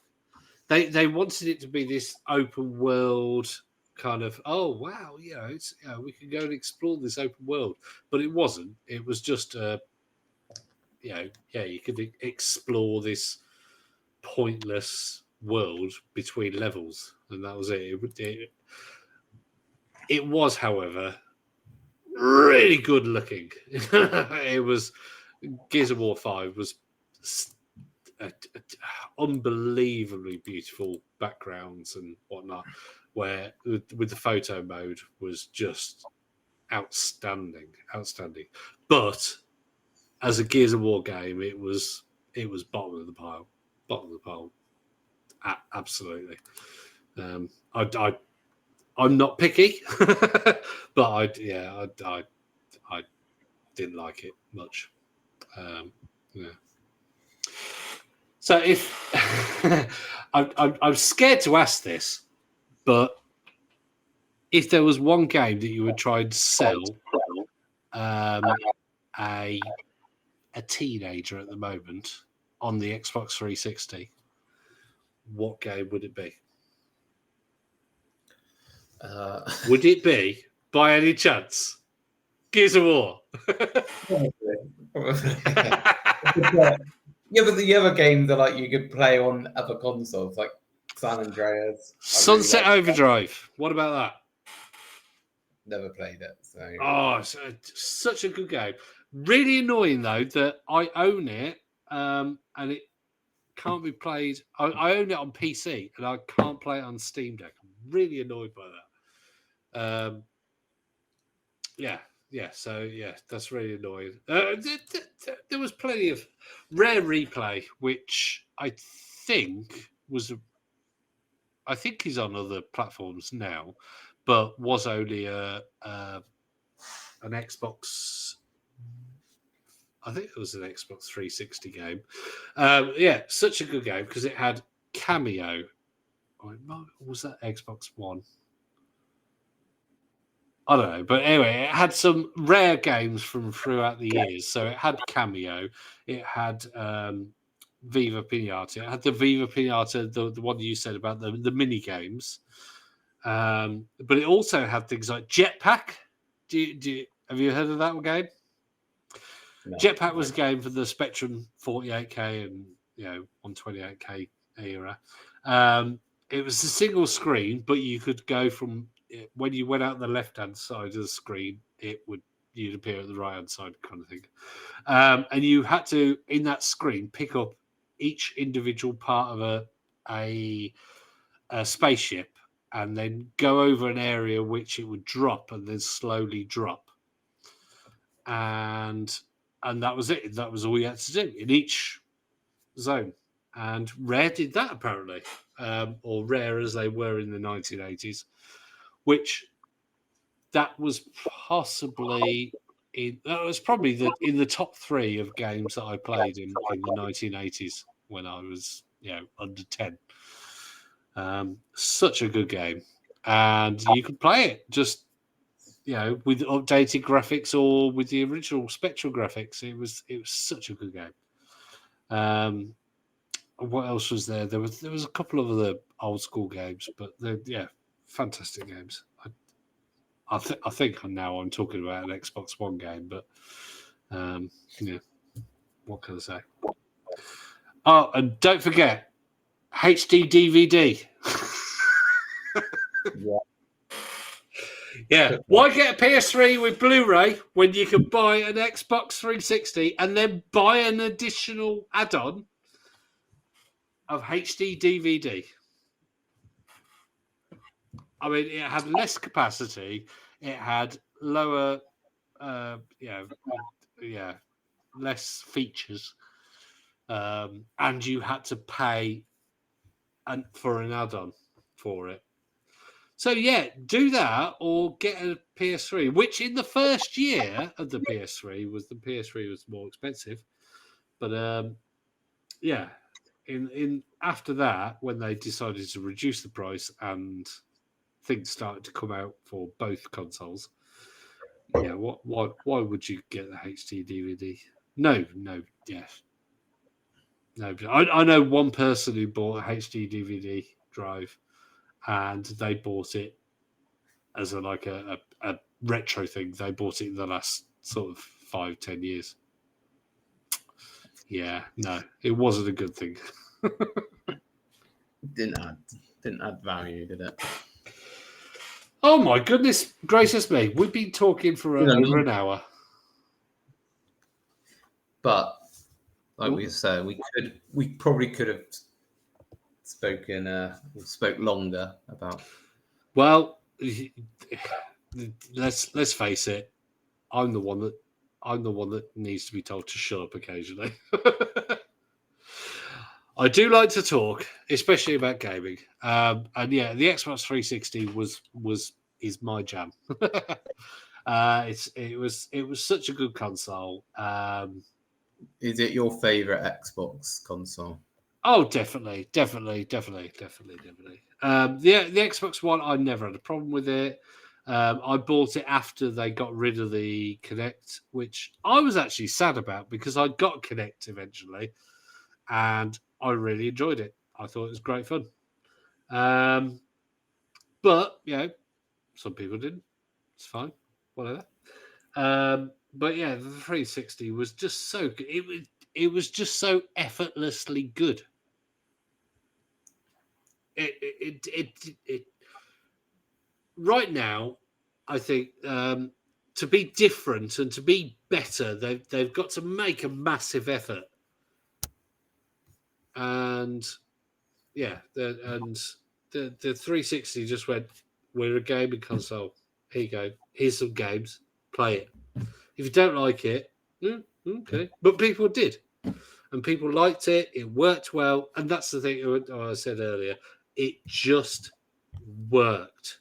They wanted it to be this open world kind of, oh wow, it's we can go and explore this open world, but it wasn't. It was just you could explore this pointless world between levels, and that was it. It was, however, really good looking. It was Gears of War 5 was unbelievably beautiful backgrounds and whatnot, where with the photo mode was just outstanding. But as a Gears of War game, it was bottom of the pile. Absolutely. I'm not picky, but I didn't like it much. So if I'm scared to ask this, but if there was one game that you would try and sell a teenager at the moment on the Xbox 360, what game would it be? Would it be, by any chance, Gears of War? Yeah, but the other games are like you could play on other consoles, like San Andreas. Sunset Overdrive. What about that? Never played it. So. Oh, it's such a good game. Really annoying though that I own it, and it can't be played. I own it on PC, and I can't play it on Steam Deck. I'm really annoyed by that. So that's really annoying. There was plenty of Rare Replay, which I think is on other platforms now, but was only an Xbox. I think it was an Xbox 360 game. Such a good game because it had Cameo. Or was that Xbox One? I don't know, but anyway, it had some rare games from throughout the years. So it had Cameo, it had Viva Pinata, it had the Viva Pinata, the one you said about the mini games, but it also had things like Jetpack. Have you heard of that game? No. Jetpack was a game for the Spectrum 48K and 128K era. It was a single screen, but you could go from when you went out the left-hand side of the screen, you'd appear at the right-hand side, kind of thing. And you had to, in that screen, pick up each individual part of a spaceship, and then go over an area which it would drop, and then slowly drop. And that was it. That was all you had to do in each zone. And Rare did that, apparently, or Rare as they were in the 1980s, which that was possibly that was probably in the top 3 of games that I played in the 1980s when I was under 10. Such a good game, and you could play it just with updated graphics or with the original Spectral graphics. It was such a good game. What else was there? There was a couple of other old school games, but fantastic games. I think now I'm talking about an Xbox One game, but what can I say? Oh, and don't forget HD DVD. Yeah. Why get a PS3 with Blu-ray when you can buy an Xbox 360 and then buy an additional add-on of HD DVD? I mean, it had less capacity, it had lower, less features, and you had to pay for an add-on for it. So do that or get a PS3, which in the first year of the PS3 was more expensive, but in after that, when they decided to reduce the price and things started to come out for both consoles, why would you get the HD DVD? No, I know one person who bought a HD DVD drive, and they bought it as a retro thing. They bought it in the last sort of 5-10 years. Yeah, no, it wasn't a good thing. Didn't add value, did it? Oh my goodness gracious me! We've been talking for over an hour. But like we said, we probably could have spoke longer about. Well, let's face it. I'm the one that needs to be told to shut up occasionally. I do like to talk, especially about gaming. And the Xbox 360 is my jam. It was such a good console. Is it your favorite Xbox console? Oh, definitely. The Xbox One, I never had a problem with it. I bought it after they got rid of the Kinect, which I was actually sad about because I got Kinect eventually, and I really enjoyed it. I thought it was great fun. But some people didn't. It's fine, whatever. But the 360 was just so good. It was just so effortlessly good. It right now, I think to be different and to be better, they've got to make a massive effort. And the 360 just went, we're a gaming console. Here you go. Here's some games. Play it. If you don't like it, okay. But people did. And people liked it. It worked well. And that's the thing I said earlier. It just worked.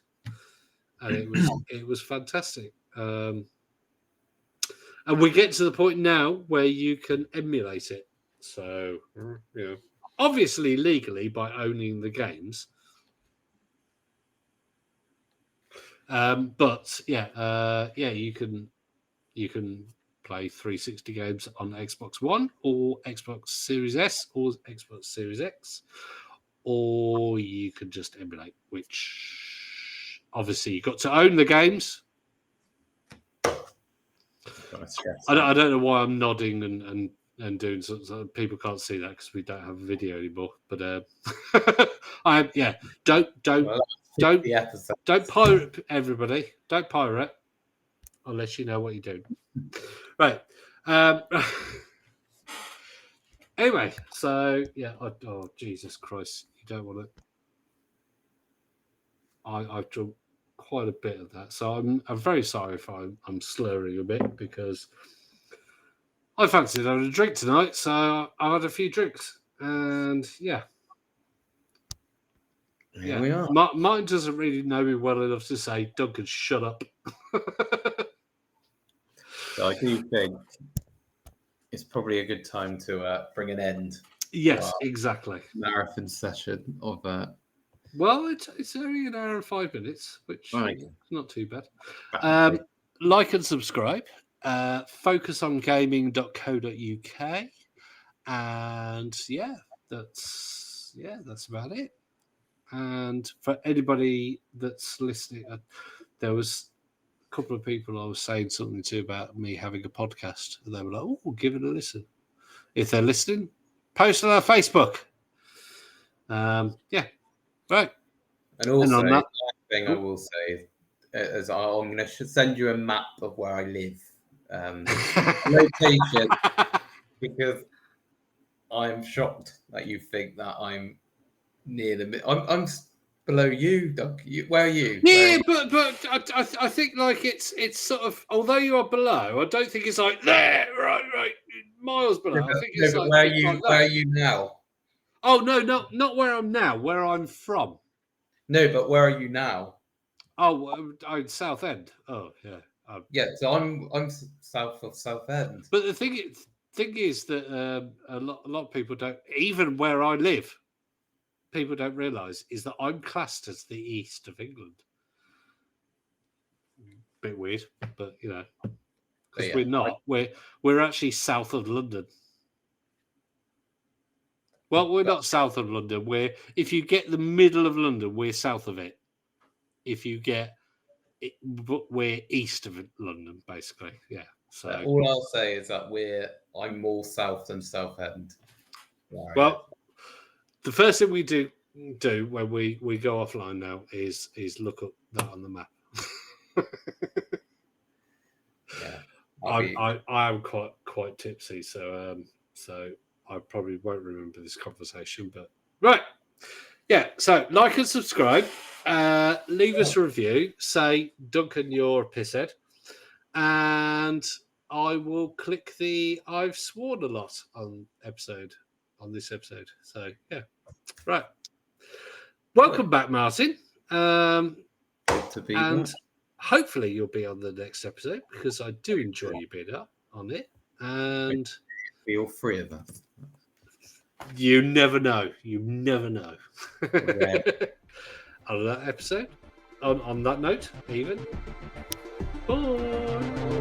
And it was fantastic. And we get to the point now where you can emulate it. So, obviously legally by owning the games. But you can play 360 games on Xbox One or Xbox Series S or Xbox Series X, or you can just emulate, which obviously you've got to own the games. I don't know why I'm nodding and and doing something. People can't see that because we don't have a video anymore. But don't The episode. don't pirate, everybody. Don't pirate unless you know what you're doing. Right. Anyway, so yeah. Oh Jesus Christ! You don't want to. I've drunk quite a bit of that, so I'm very sorry if I'm slurring a bit because I fancied having a drink tonight, so I've had a few drinks, and yeah. Here we are. Mine doesn't really know me well enough to say, Duncan, shut up. So I do think it's probably a good time to bring an end. Yes, exactly. Marathon session of Well, it's only an hour and 5 minutes, which is not too bad. Like and subscribe. Focusongaming.co.uk. And that's about it. And for anybody that's listening, there was a couple of people I was saying something to about me having a podcast, and they were like, "Oh, give it a listen." If they're listening, post on our Facebook. Right. And also, on that thing I will say is I'm going to send you a map of where I live, location, because I'm shocked that you think that I'm near the. I'm below you, Doug. Where are you? Yeah, but I think like it's sort of, although you are below, I don't think it's like there, right, miles below. I think it's like where are you now? Oh no, not where I'm now. Where I'm from. No, but where are you now? Oh, I'm Southend. Oh yeah. Yeah, so I'm south of Southend. But the thing is that a lot of people don't, even where I live, people don't realise is that I'm classed as the east of England. Bit weird, but you know, because we're not. We're actually south of London. Well, we're not south of London. If you get the middle of London, we're south of it. If you get it, we're east of London, basically. Yeah. So all I'll say is that I'm more south than Southend. Well, the first thing we do when we go offline now is look up that on the map. Yeah. I am quite tipsy, so I probably won't remember this conversation, but right. Yeah, so like and subscribe, leave us a review, say, Duncan, you're a pisshead, and I will click the I've sworn a lot on this episode. So, yeah. Right. Welcome back, Martin. Good to be and back. Hopefully you'll be on the next episode because I do enjoy you being on it. And all three of us. You never know. Yeah. On that episode, on that note, even. Bye.